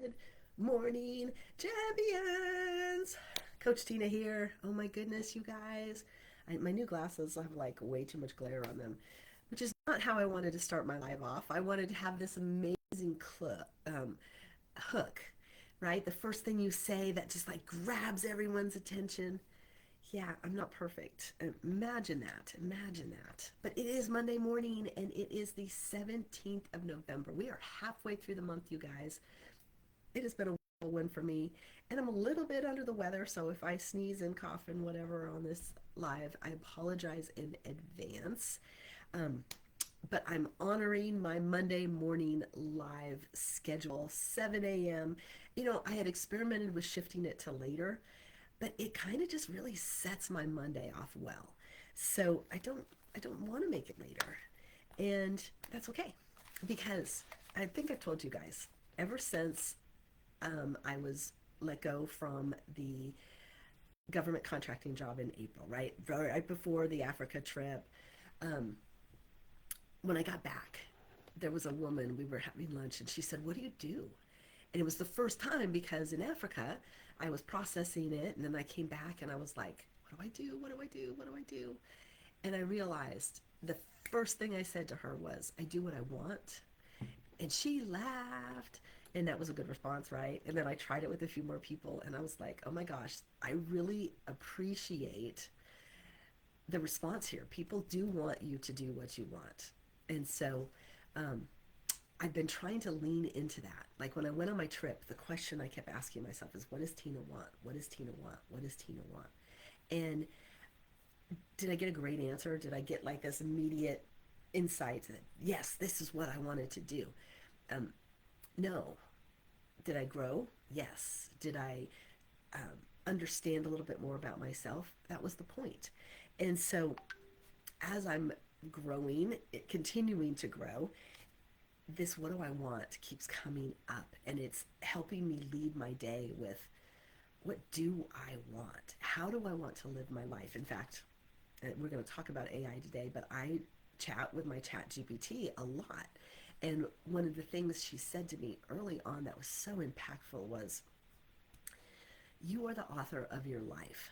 Good morning, champions. Coach Tina here. Oh my goodness, you guys. My new glasses have like way too much glare on them, which is not how I wanted to start my live off. I wanted to have this amazing hook, right? The first thing you say that just like grabs everyone's attention. Yeah, I'm not perfect. Imagine that. Imagine that. But it is Monday morning and it is the 17th of November. We are halfway through the month, you guys. It has been a win for me. And I'm a little bit under the weather, so if I sneeze and cough and whatever on this live, I apologize in advance. Um, but I'm honoring my Monday morning live schedule, 7 a.m. You know, I had experimented with shifting it to later, but it kind of just really sets my Monday off well. So I don't want to make it later. And that's okay because I think I've told you guys ever since I was let go from the government contracting job in April, right before the Africa trip. Um, when I got back, there was a woman, we were having lunch, and she said, "What do you do?" And it was the first time because in Africa, I was processing it, and then I came back and I was like, "What do I do? What do I do? What do I do?" And I realized the first thing I said to her was, "I do what I want." And she laughed. And that was a good response, right? And then I tried it with a few more people, and I was like, oh my gosh, I really appreciate the response here. People do want you to do what you want. And so um, I've been trying to lean into that. Like when I went on my trip, the question I kept asking myself is, what does Tina want? What does Tina want? What does Tina want? And did I get a great answer? Did I get like this immediate insight that, yes, this is what I wanted to do? Um, no. Did I grow? Yes. Did I understand a little bit more about myself? That was the point. And so as I'm growing, continuing to grow, this what do I want keeps coming up, and it's helping me lead my day with what do I want? How do I want to live my life? In fact, we're going to talk about AI today, but I chat with my chat GPT a lot. And one of the things she said to me early on that was so impactful was, you are the author of your life.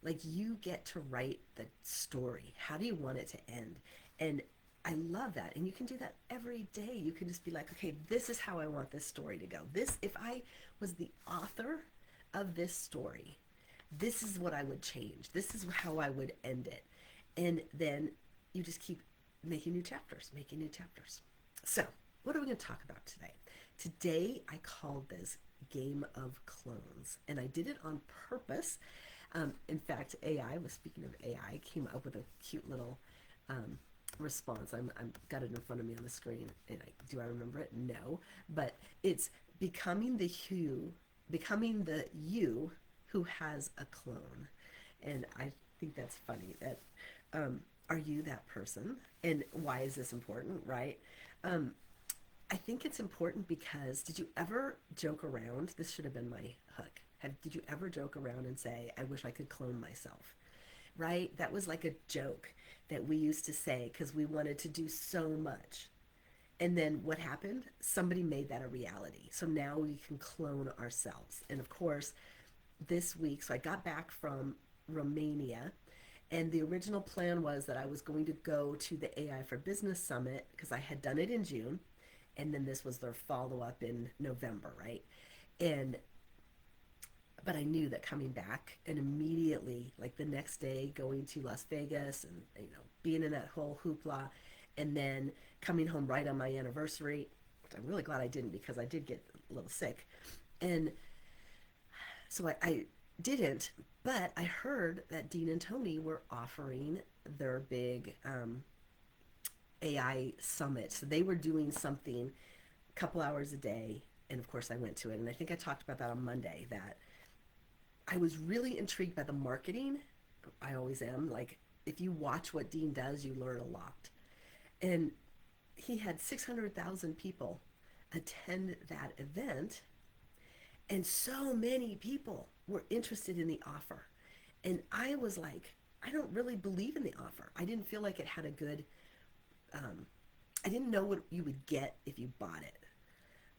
Like you get to write the story. How do you want it to end? And I love that. And you can do that every day. You can just be like, okay, this is how I want this story to go. This, if I was the author of this story, this is what I would change. This is how I would end it. And then you just keep making new chapters, making new chapters. So, what are we going to talk about today? Today, I called this Game of Clones, and I did it on purpose. In fact, AI was speaking of AI, came up with a cute little response. I'm got it in front of me on the screen, and do I remember it? No, but it's becoming the you who has a clone, and I think that's funny. That are you that person, and why is this important? Right? Um, I think it's important because did you ever joke around? This should have been my hook. Did you ever joke around and say, I wish I could clone myself? Right? That was like a joke that we used to say because we wanted to do so much. And then what happened? Somebody made that a reality. So now we can clone ourselves. And of course, this week, so I got back from Romania, and the original plan was that I was going to go to the AI for Business Summit because I had done it in June, and then this was their follow up in November, right? And but I knew that coming back and immediately, like the next day, going to Las Vegas and being in that whole hoopla, and then coming home right on my anniversary, which I'm really glad I didn't because I did get a little sick, and so I didn't. But I heard that Dean and Tony were offering their big AI summit. So they were doing something a couple hours a day. And of course, I went to it. And I think I talked about that on Monday that I was really intrigued by the marketing. I always am. Like, if you watch what Dean does, you learn a lot. And he had 600,000 people attend that event. And so many people were interested in the offer. And I was like, I don't really believe in the offer. I didn't feel like it had a good, um, I didn't know what you would get if you bought it.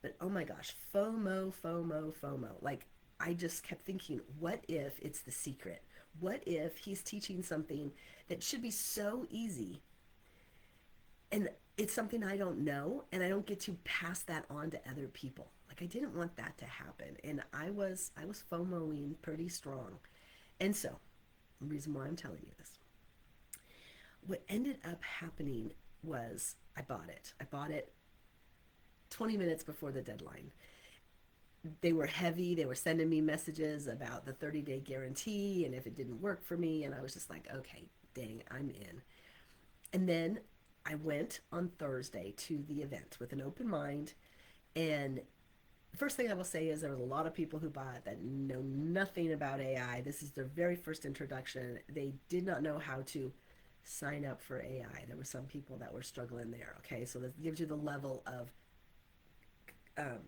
But oh my gosh, FOMO, FOMO, FOMO. Like, I just kept thinking, what if it's the secret? What if he's teaching something that should be so easy and it's something I don't know and I don't get to pass that on to other people? Like, I didn't want that to happen. And I was FOMOing pretty strong. And so, the reason why I'm telling you this, what ended up happening was I bought it. I bought it 20 minutes before the deadline. They were heavy. They were sending me messages about the 30-day guarantee and if it didn't work for me. And I was just like, okay, dang, I'm in. And then I went on Thursday to the event with an open mind. And the first thing I will say is there was a lot of people who bought that know nothing about AI. This is their very first introduction. They did not know how to sign up for AI. There were some people that were struggling there. Okay, so that gives you the level of um,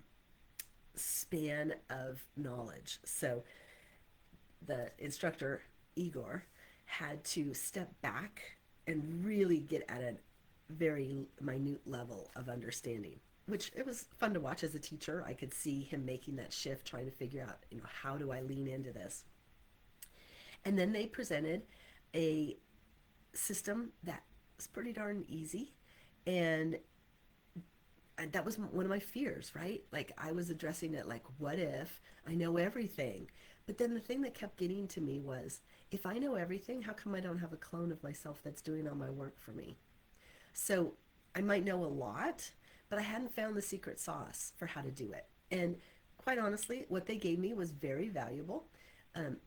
span of knowledge. So the instructor, Igor, had to step back and really get at a very minute level of understanding, which it was fun to watch as a teacher. I could see him making that shift, trying to figure out, how do I lean into this? And then they presented a system that was pretty darn easy. And that was one of my fears, right? Like, I was addressing it like, what if I know everything? But then the thing that kept getting to me was, if I know everything, how come I don't have a clone of myself that's doing all my work for me? So I might know a lot, but I hadn't found the secret sauce for how to do it. And quite honestly, what they gave me was very valuable. Um,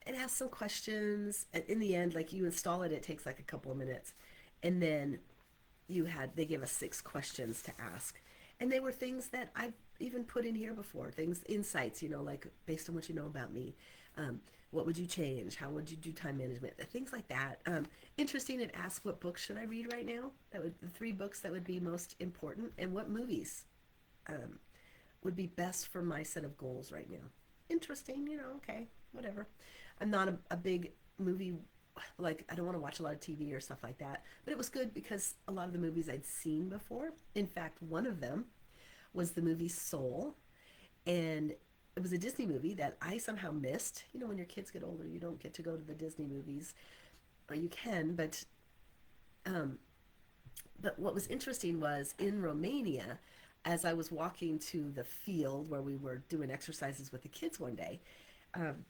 it has some questions. In the end, like, you install it, it takes like a couple of minutes. And then they gave us 6 questions to ask. And they were things that I've even put in here before, things, insights, like, based on what you know about me. What would you change? How would you do time management? Things like that. Interesting, it asked what books should I read right now? The 3 books that would be most important, and what movies um, would be best for my set of goals right now. Interesting, okay, whatever. I'm not a big movie, like, I don't want to watch a lot of TV or stuff like that, but it was good because a lot of the movies I'd seen before. In fact, one of them was the movie Soul, and it was a Disney movie that I somehow missed. When your kids get older, you don't get to go to the Disney movies, or you can, um, but what was interesting was in Romania, as I was walking to the field where we were doing exercises with the kids one day, um,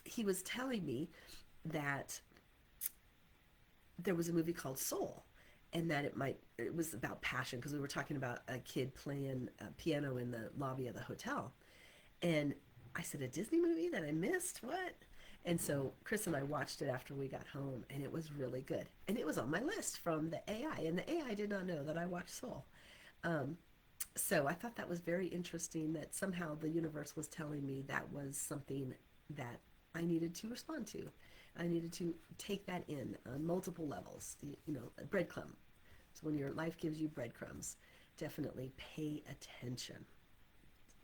he was telling me that there was a movie called Soul, and that it was about passion, because we were talking about a kid playing piano in the lobby of the hotel. And I said, a Disney movie that I missed? What? And so Chris and I watched it after we got home, and it was really good. And it was on my list from the AI, and the AI did not know that I watched Soul. Um, so I thought that was very interesting, that somehow the universe was telling me that was something that I needed to respond to. I needed to take that in on multiple levels. A breadcrumb. So when your life gives you breadcrumbs, definitely pay attention.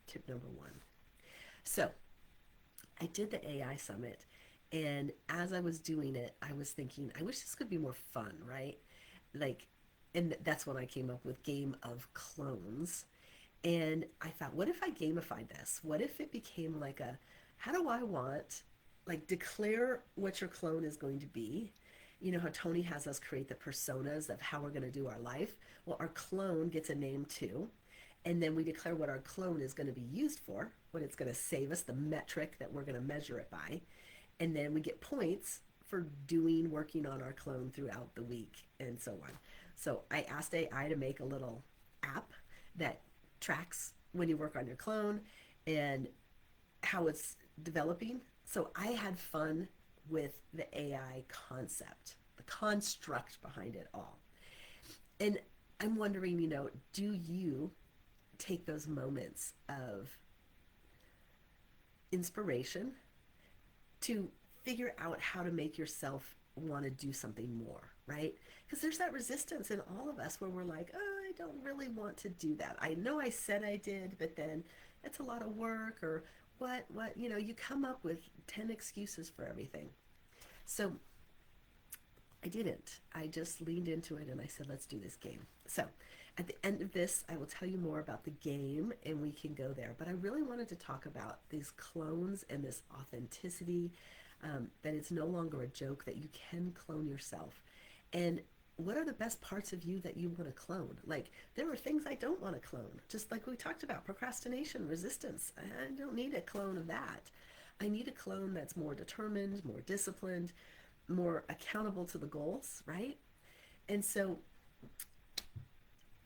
Tip number 1. So I did the AI summit, and as I was doing it, I was thinking, I wish this could be more fun, right? Like, and that's when I came up with Game of Clones. And I thought, what if I gamified this? What if it became like how do I want, like, declare what your clone is going to be? You know how Tony has us create the personas of how we're going to do our life? Well, our clone gets a name too. And then we declare what our clone is going to be used for, what it's going to save us, the metric that we're going to measure it by. And then we get points for working on our clone throughout the week, and so on. So I asked AI to make a little app that tracks when you work on your clone and how it's developing. So I had fun with the AI concept, the construct behind it all. And I'm wondering, do you take those moments of inspiration to figure out how to make yourself want to do something more, right? Because there's that resistance in all of us where we're like, oh, I don't really want to do that. I know I said I did, but then it's a lot of work, or what, you come up with 10 excuses for everything. So I didn't. I just leaned into it and I said, let's do this game. So At the end of this, I will tell you more about the game and we can go there. But I really wanted to talk about these clones and this authenticity, that it's no longer a joke, that you can clone yourself. And what are the best parts of you that you want to clone? Like, there are things I don't want to clone, just like we talked about procrastination, resistance. I don't need a clone of that. I need a clone that's more determined, more disciplined, more accountable to the goals, right? And so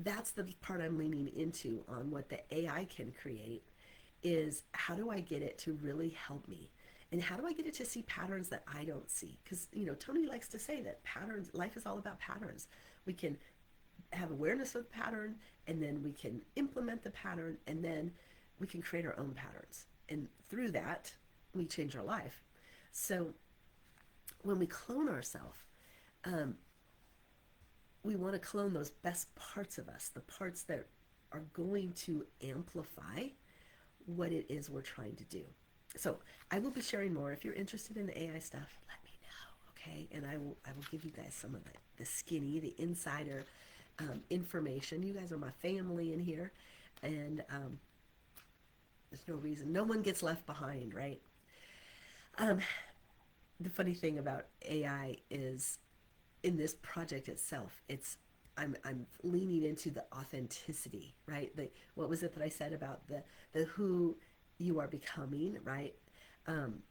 that's the part I'm leaning into on what the AI can create, is how do I get it to really help me? And how do I get it to see patterns that I don't see? Because, Tony likes to say that patterns, life is all about patterns. We can have awareness of the pattern, and then we can implement the pattern, and then we can create our own patterns. And through that, we change our life. So when we clone ourselves, um, we want to clone those best parts of us, the parts that are going to amplify what it is we're trying to do. So I will be sharing more. If you're interested in the AI stuff, let me know, okay? And I will give you guys some of the skinny, the insider information. You guys are my family in here, and there's no reason. No one gets left behind, right? Um, the funny thing about AI is, in this project itself, I'm leaning into the authenticity, right? What was it that I said about the who you are becoming, right? Um,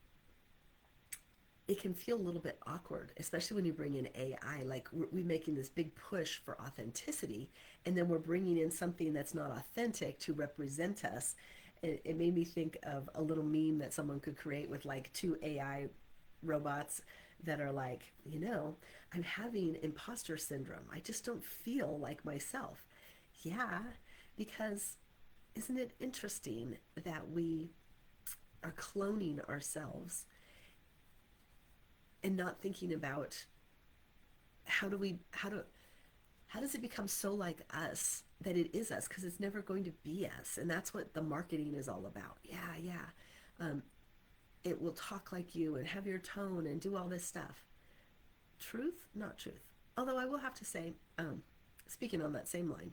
it can feel a little bit awkward, especially when you bring in AI. Like, we're making this big push for authenticity, and then we're bringing in something that's not authentic to represent us. It made me think of a little meme that someone could create with like two AI robots that are like, I'm having imposter syndrome. I just don't feel like myself. Yeah, because isn't it interesting that we are cloning ourselves and not thinking about how do we how does it become so like us that it is us, because it's never going to be us, and that's what the marketing is all about. Yeah. um, it will talk like you and have your tone and do all this stuff. Truth, not truth. Although I will have to say, speaking on that same line,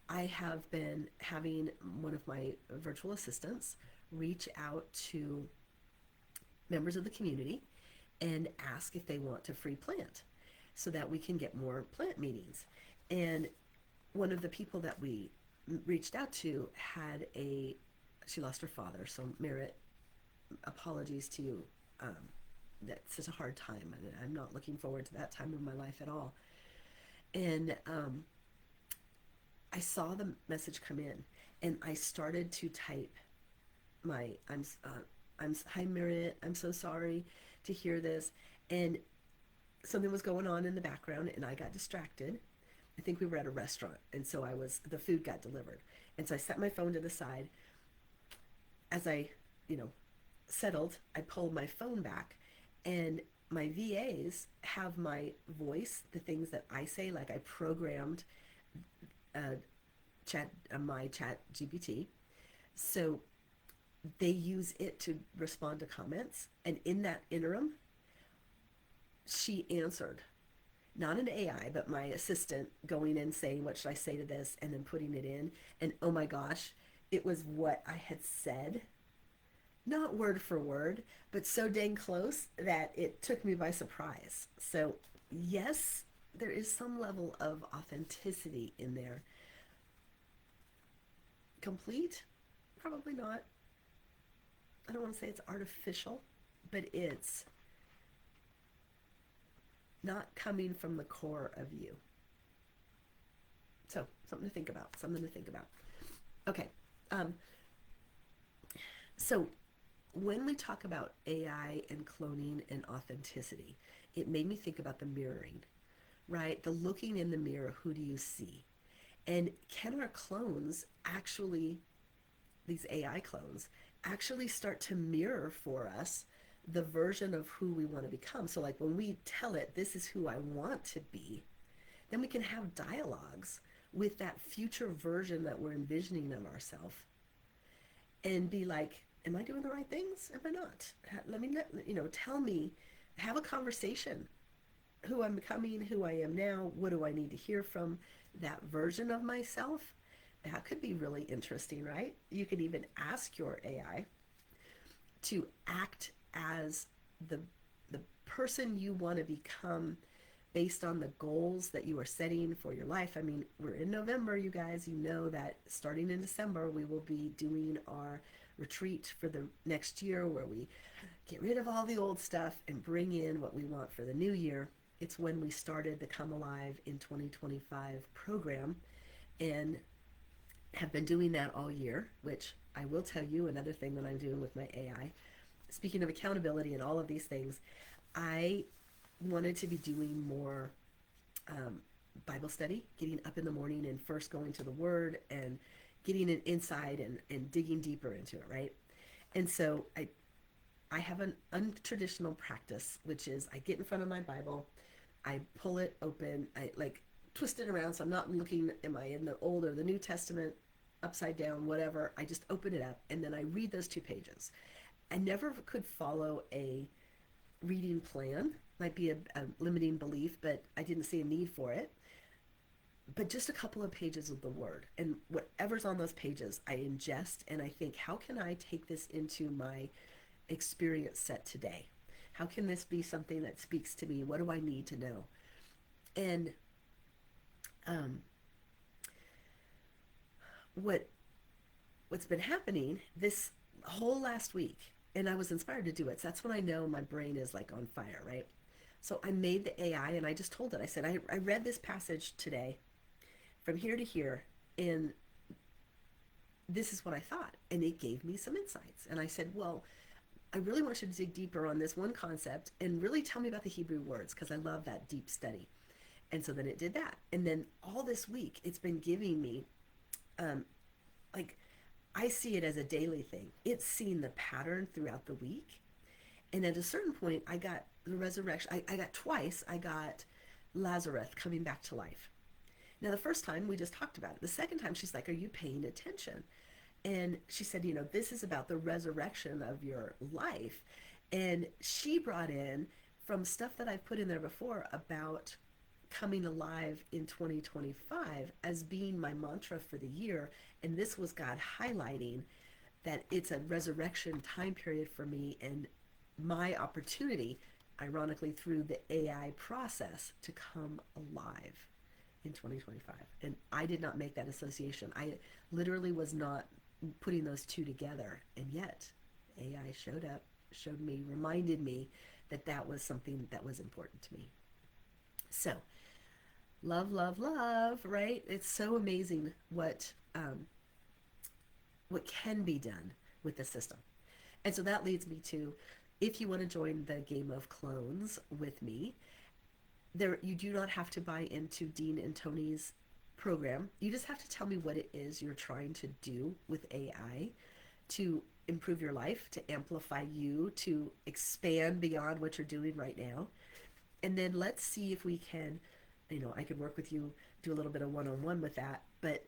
I have been having one of my virtual assistants reach out to members of the community and ask if they want to free plant so that we can get more plant meetings. And one of the people that we reached out to she lost her father, so Merritt, apologies to you. That's such a hard time, and I'm not looking forward to that time of my life at all. And I saw the message come in, and I started to type my hi Merritt, I'm so sorry to hear this, and something was going on in the background, and I got distracted. I think we were at a restaurant, and so the food got delivered, and so I set my phone to the side. As I, settled, I pulled my phone back, and my VAs have my voice, the things that I say, like I programmed uh, my chat GPT. So they use it to respond to comments. And in that interim, she answered, not an AI, but my assistant going in saying, what should I say to this? And then putting it in. And oh my gosh, it was what I had said, not word for word, but so dang close that it took me by surprise. So yes, there is some level of authenticity in there. Complete? Probably not. I don't want to say it's artificial, but it's not coming from the core of you. So something to think about. Something to think about. Okay. Um, so when we talk about AI and cloning and authenticity, it made me think about the mirroring, right? The looking in the mirror, who do you see? And can our clones actually, these AI clones, actually start to mirror for us the version of who we want to become? So like when we tell it, this is who I want to be, then we can have dialogues with that future version that we're envisioning of ourselves and be like, am I doing the right things? Am I not? Let me, tell me, have a conversation. Who I'm becoming, who I am now, what do I need to hear from that version of myself, that could be really interesting, right? You could even ask your AI to act as the the person you want to become based on the goals that you are setting for your life. I mean, we're in November, you guys. You know that starting in December, we will be doing our retreat for the next year where we get rid of all the old stuff and bring in what we want for the new year. It's when we started the Come Alive in 2025 program and have been doing that all year, which I will tell you another thing that I'm doing with my AI. Speaking of accountability and all of these things, I wanted to be doing more um, Bible study, getting up in the morning and first going to the Word and getting an insight and digging deeper into it, right? And so I have an untraditional practice, which is I get in front of my Bible, I pull it open, I like twist it around so I'm not looking, am I in the Old or the New Testament, upside down, whatever. I just open it up and then I read those 2 pages. I never could follow a reading plan. Might be a limiting belief, but I didn't see a need for it. But just a couple of pages of the word and whatever's on those pages, I ingest and I think, how can I take this into my experience set today? How can this be something that speaks to me? What do I need to know? And um, what what's been happening this whole last week, and I was inspired to do it. So that's when I know my brain is like on fire, right? So I made the AI and I just told it, I said, I read this passage today from here to here, and this is what I thought. And it gave me some insights. And I said, well, I really want you to dig deeper on this one concept and really tell me about the Hebrew words because I love that deep study. And so then it did that. And then all this week, it's been giving me, um, like, I see it as a daily thing. It's seen the pattern throughout the week. And at a certain point, I got the resurrection. I got twice, I got Lazarus coming back to life. Now, the first time we just talked about it. The second time, she's like, are you paying attention? And she said, this is about the resurrection of your life. And she brought in from stuff that I've put in there before about coming alive in 2025 as being my mantra for the year. And this was God highlighting that it's a resurrection time period for me and my opportunity, ironically, through the AI process to come alive in 2025. And I did not make that association. I literally was not putting those two together. And yet AI showed up, showed me, reminded me that that was something that was important to me. So love, love, love, right? It's so amazing what can be done with the system. And so that leads me to, if you want to join the game of clones with me, there you do not have to buy into Dean and Tony's program. You just have to tell me what it is you're trying to do with AI to improve your life, to amplify you, to expand beyond what you're doing right now. And then let's see if we can, I could work with you, do a little bit of one-on-one with that, but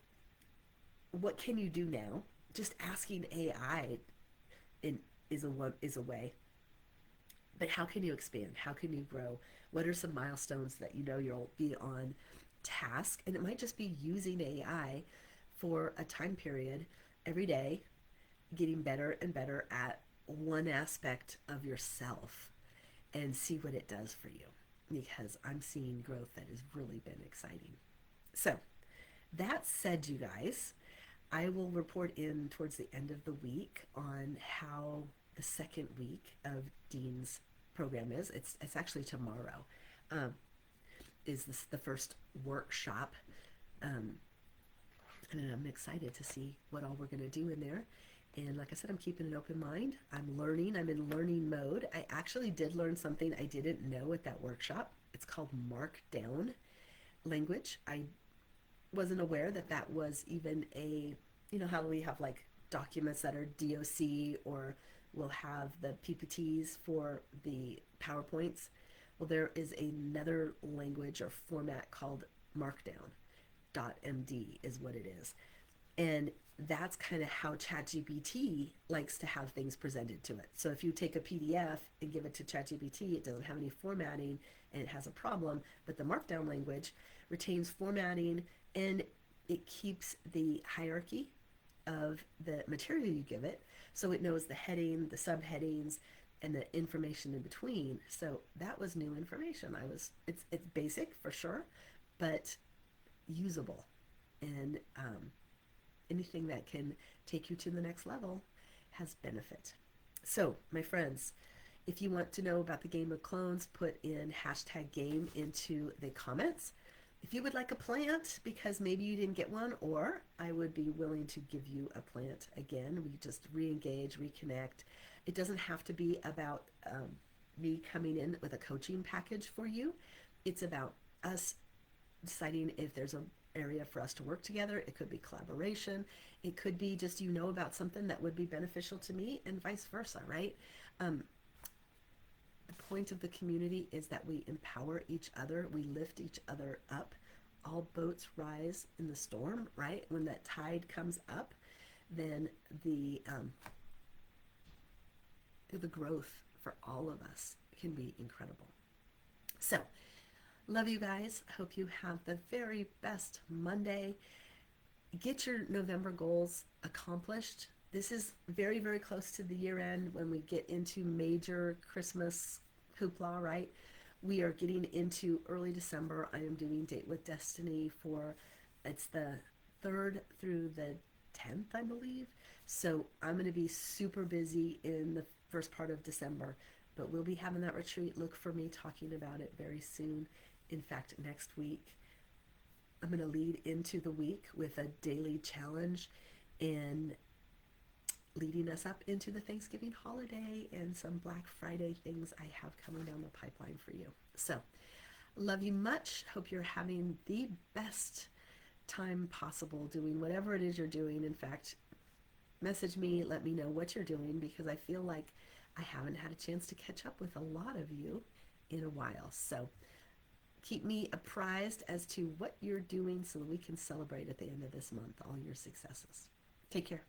what can you do now? Just asking AI is a way. But how can you expand? How can you grow? What are some milestones that you'll be on task? And it might just be using AI for a time period every day, getting better and better at one aspect of yourself and see what it does for you. Because I'm seeing growth that has really been exciting. So that said, you guys, I will report in towards the end of the week on how the second week of Dean's program is. It's actually tomorrow. Is this the first workshop? And I'm excited to see what all we're going to do in there. And like I said, I'm keeping an open mind. I'm learning. I'm in learning mode. I actually did learn something I didn't know at that workshop. It's called Markdown language. I wasn't aware that that was even how we have like documents that are DOC, or we'll have the PPTs for the PowerPoints. Well, there is another language or format called Markdown. .md is what it is. And that's kind of how ChatGPT likes to have things presented to it. So if you take a PDF and give it to ChatGPT, it doesn't have any formatting and it has a problem, but the Markdown language retains formatting And it keeps the hierarchy of the material you give it, so it knows the heading, the subheadings, and the information in between. So that was new information. It's basic for sure, but usable, and anything that can take you to the next level has benefit. So, my friends, if you want to know about the Game of Clones, put in hashtag game into the comments. If you would like a plant because maybe you didn't get one, or I would be willing to give you a plant again. We just re-engage, reconnect. It doesn't have to be about me coming in with a coaching package for you. It's about us deciding if there's a area for us to work together. It could be collaboration. It could be just you know about something that would be beneficial to me, and vice versa, right? Um, the point of the community is that we empower each other, we lift each other up. All boats rise in the storm, right? When that tide comes up, then the growth for all of us can be incredible. So, love you guys. Hope you have the very best Monday. Get your November goals accomplished. This is very, very close to the year end when we get into major Christmas hoopla, right? We are getting into early December. I am doing Date with Destiny for it's the 3rd through the 10th, I believe. So I'm going to be super busy in the first part of December, but we'll be having that retreat. Look for me talking about it very soon. In fact, next week, I'm going to lead into the week with a daily challenge and leading us up into the Thanksgiving holiday and some Black Friday things I have coming down the pipeline for you. So, love you much. Hope you're having the best time possible doing whatever it is you're doing. In fact, message me, let me know what you're doing because I feel like I haven't had a chance to catch up with a lot of you in a while. So, keep me apprised as to what you're doing so that we can celebrate at the end of this month all your successes. Take care.